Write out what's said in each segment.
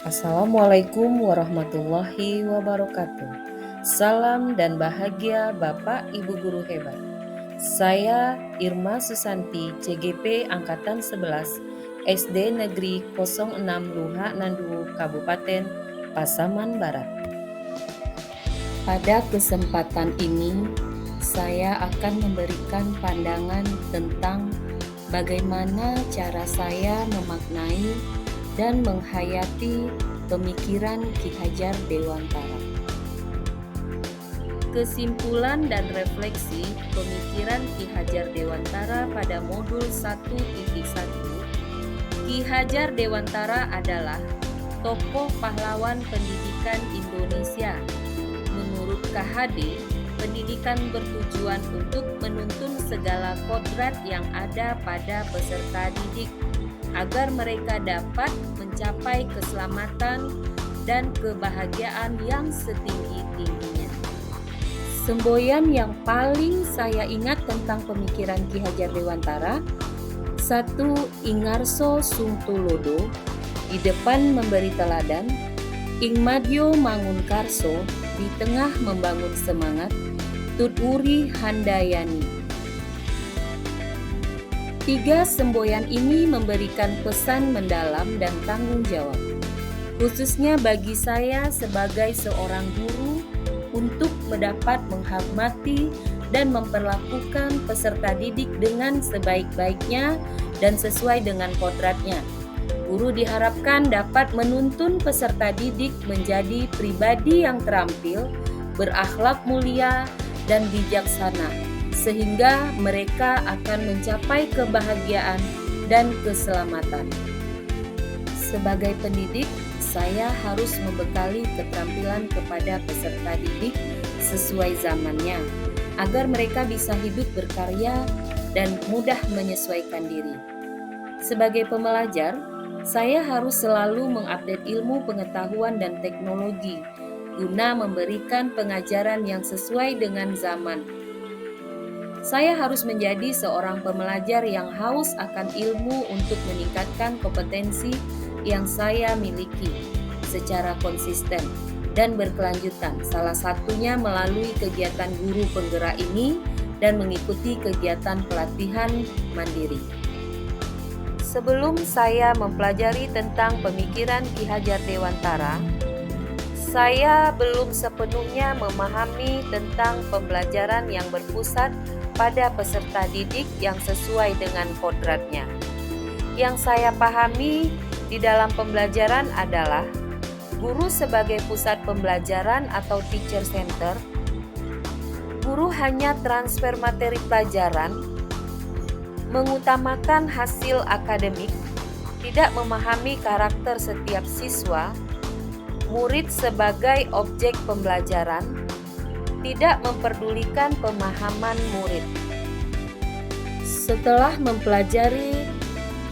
Assalamualaikum warahmatullahi wabarakatuh. Salam dan bahagia Bapak Ibu Guru hebat. Saya Irma Susanti, CGP Angkatan 11, SD Negeri 06 Luha Nandu, Kabupaten Pasaman Barat. Pada kesempatan ini, saya akan memberikan pandangan tentang bagaimana cara saya memaknai dan menghayati pemikiran Ki Hajar Dewantara. Kesimpulan dan refleksi pemikiran Ki Hajar Dewantara pada modul 1.1. Ki Hajar Dewantara adalah tokoh pahlawan pendidikan Indonesia. Menurut KHD, pendidikan bertujuan untuk menuntun segala kodrat yang ada pada peserta didik agar mereka dapat mencapai keselamatan dan kebahagiaan yang setinggi-tingginya. Semboyan yang paling saya ingat tentang pemikiran Ki Hajar Dewantara, 1. Ingarso sung tulodo, di depan memberi teladan, ing madyo mangun karso, di tengah membangun semangat, tuturi handayani. 3 semboyan ini memberikan pesan mendalam dan tanggung jawab, khususnya bagi saya sebagai seorang guru untuk mendapat menghormati dan memperlakukan peserta didik dengan sebaik-baiknya dan sesuai dengan kodratnya. Guru diharapkan dapat menuntun peserta didik menjadi pribadi yang terampil, berakhlak mulia, dan bijaksana, sehingga mereka akan mencapai kebahagiaan dan keselamatan. Sebagai pendidik, saya harus membekali keterampilan kepada peserta didik sesuai zamannya, agar mereka bisa hidup berkarya dan mudah menyesuaikan diri. Sebagai pembelajar, saya harus selalu mengupdate ilmu pengetahuan dan teknologi guna memberikan pengajaran yang sesuai dengan zaman. Saya harus menjadi seorang pembelajar yang haus akan ilmu untuk meningkatkan kompetensi yang saya miliki secara konsisten dan berkelanjutan, salah satunya melalui kegiatan guru penggerak ini dan mengikuti kegiatan pelatihan mandiri. Sebelum saya mempelajari tentang pemikiran Ki Hajar Dewantara, saya belum sepenuhnya memahami tentang pembelajaran yang berpusat pada peserta didik yang sesuai dengan kodratnya. Yang saya pahami di dalam pembelajaran adalah guru sebagai pusat pembelajaran atau teacher center. Guru hanya transfer materi pelajaran, mengutamakan hasil akademik, tidak memahami karakter setiap siswa, murid sebagai objek pembelajaran, tidak memperdulikan pemahaman murid. Setelah mempelajari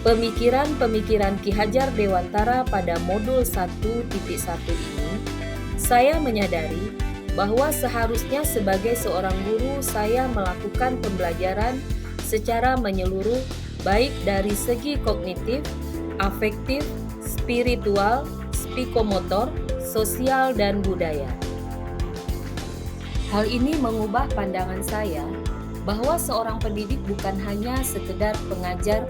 pemikiran-pemikiran Ki Hajar Dewantara pada modul 1.1 ini, saya menyadari bahwa seharusnya sebagai seorang guru saya melakukan pembelajaran secara menyeluruh, baik dari segi kognitif, afektif, spiritual, psikomotor, sosial, dan budaya. Hal ini mengubah pandangan saya bahwa seorang pendidik bukan hanya sekedar pengajar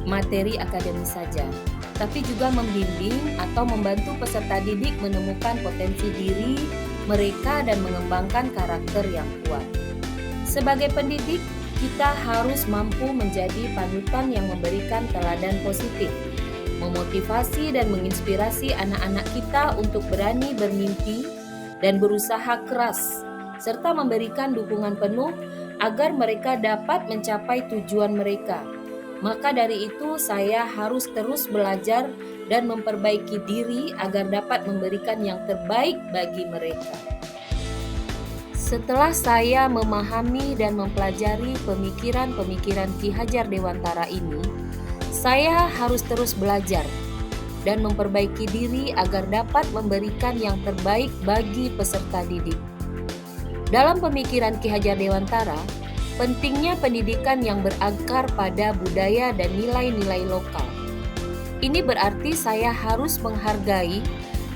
materi akademis saja, tapi juga membimbing atau membantu peserta didik menemukan potensi diri mereka dan mengembangkan karakter yang kuat. Sebagai pendidik, kita harus mampu menjadi panutan yang memberikan teladan positif, memotivasi dan menginspirasi anak-anak kita untuk berani bermimpi dan berusaha keras, serta memberikan dukungan penuh agar mereka dapat mencapai tujuan mereka. Maka dari itu saya harus terus belajar dan memperbaiki diri agar dapat memberikan yang terbaik bagi mereka. Setelah saya memahami dan mempelajari pemikiran-pemikiran Ki Hajar Dewantara ini, saya harus terus belajar dan memperbaiki diri agar dapat memberikan yang terbaik bagi peserta didik. Dalam pemikiran Ki Hajar Dewantara, pentingnya pendidikan yang berakar pada budaya dan nilai-nilai lokal. Ini berarti saya harus menghargai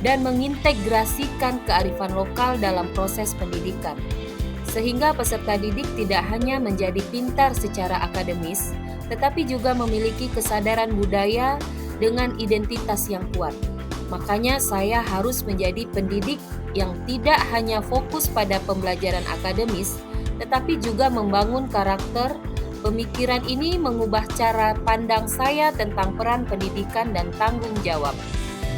dan mengintegrasikan kearifan lokal dalam proses pendidikan, sehingga peserta didik tidak hanya menjadi pintar secara akademis, tetapi juga memiliki kesadaran budaya dengan identitas yang kuat. Makanya saya harus menjadi pendidik yang tidak hanya fokus pada pembelajaran akademis, tetapi juga membangun karakter. Pemikiran ini mengubah cara pandang saya tentang peran pendidikan dan tanggung jawab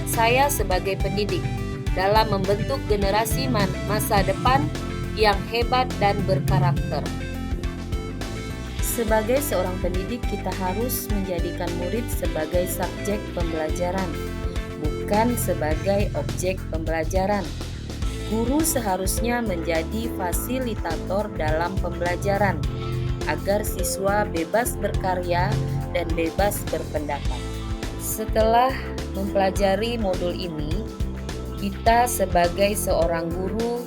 saya sebagai pendidik dalam membentuk generasi masa depan yang hebat dan berkarakter. Sebagai seorang pendidik, kita harus menjadikan murid sebagai subjek pembelajaran, bukan sebagai objek pembelajaran. Guru seharusnya menjadi fasilitator dalam pembelajaran, agar siswa bebas berkarya dan bebas berpendapat. Setelah mempelajari modul ini, kita sebagai seorang guru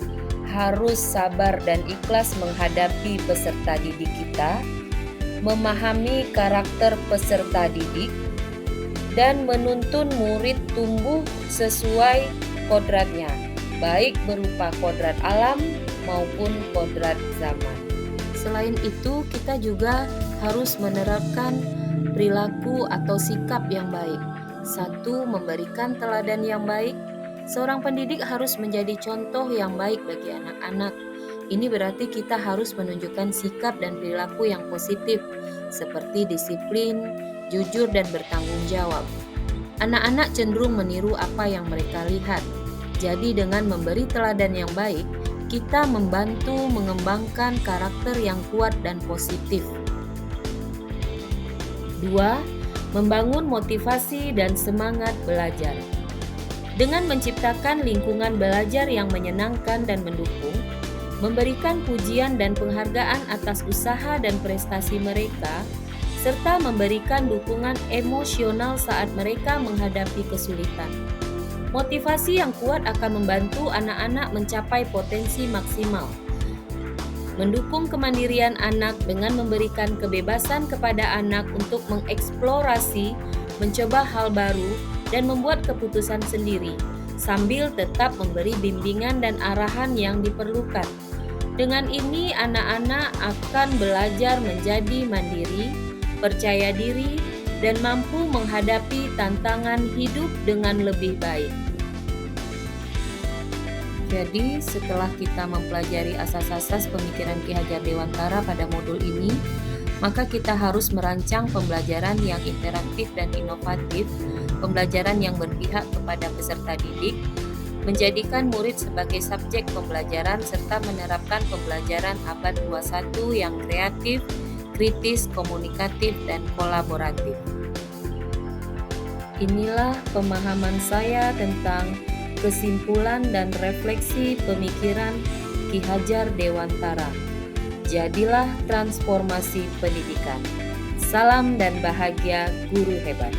harus sabar dan ikhlas menghadapi peserta didik kita, memahami karakter peserta didik, dan menuntun murid tumbuh sesuai kodratnya, baik berupa kodrat alam maupun kodrat zaman. Selain itu, kita juga harus menerapkan perilaku atau sikap yang baik. 1. Memberikan teladan yang baik. Seorang pendidik harus menjadi contoh yang baik bagi anak-anak. Ini berarti kita harus menunjukkan sikap dan perilaku yang positif, seperti disiplin, jujur, dan bertanggung jawab. Anak-anak cenderung meniru apa yang mereka lihat. Jadi dengan memberi teladan yang baik, kita membantu mengembangkan karakter yang kuat dan positif. 2. Membangun motivasi dan semangat belajar. Dengan menciptakan lingkungan belajar yang menyenangkan dan mendukung, memberikan pujian dan penghargaan atas usaha dan prestasi mereka, serta memberikan dukungan emosional saat mereka menghadapi kesulitan. Motivasi yang kuat akan membantu anak-anak mencapai potensi maksimal. Mendukung kemandirian anak dengan memberikan kebebasan kepada anak untuk mengeksplorasi, mencoba hal baru, dan membuat keputusan sendiri, sambil tetap memberi bimbingan dan arahan yang diperlukan. Dengan ini, anak-anak akan belajar menjadi mandiri, percaya diri, dan mampu menghadapi tantangan hidup dengan lebih baik. Jadi, setelah kita mempelajari asas-asas pemikiran Ki Hajar Dewantara pada modul ini, maka kita harus merancang pembelajaran yang interaktif dan inovatif, pembelajaran yang berpihak kepada peserta didik, menjadikan murid sebagai subjek pembelajaran, serta menerapkan pembelajaran abad 21 yang kreatif, kritis, komunikatif, dan kolaboratif. Inilah pemahaman saya tentang kesimpulan dan refleksi pemikiran Ki Hajar Dewantara. Jadilah transformasi pendidikan. Salam dan bahagia guru hebat.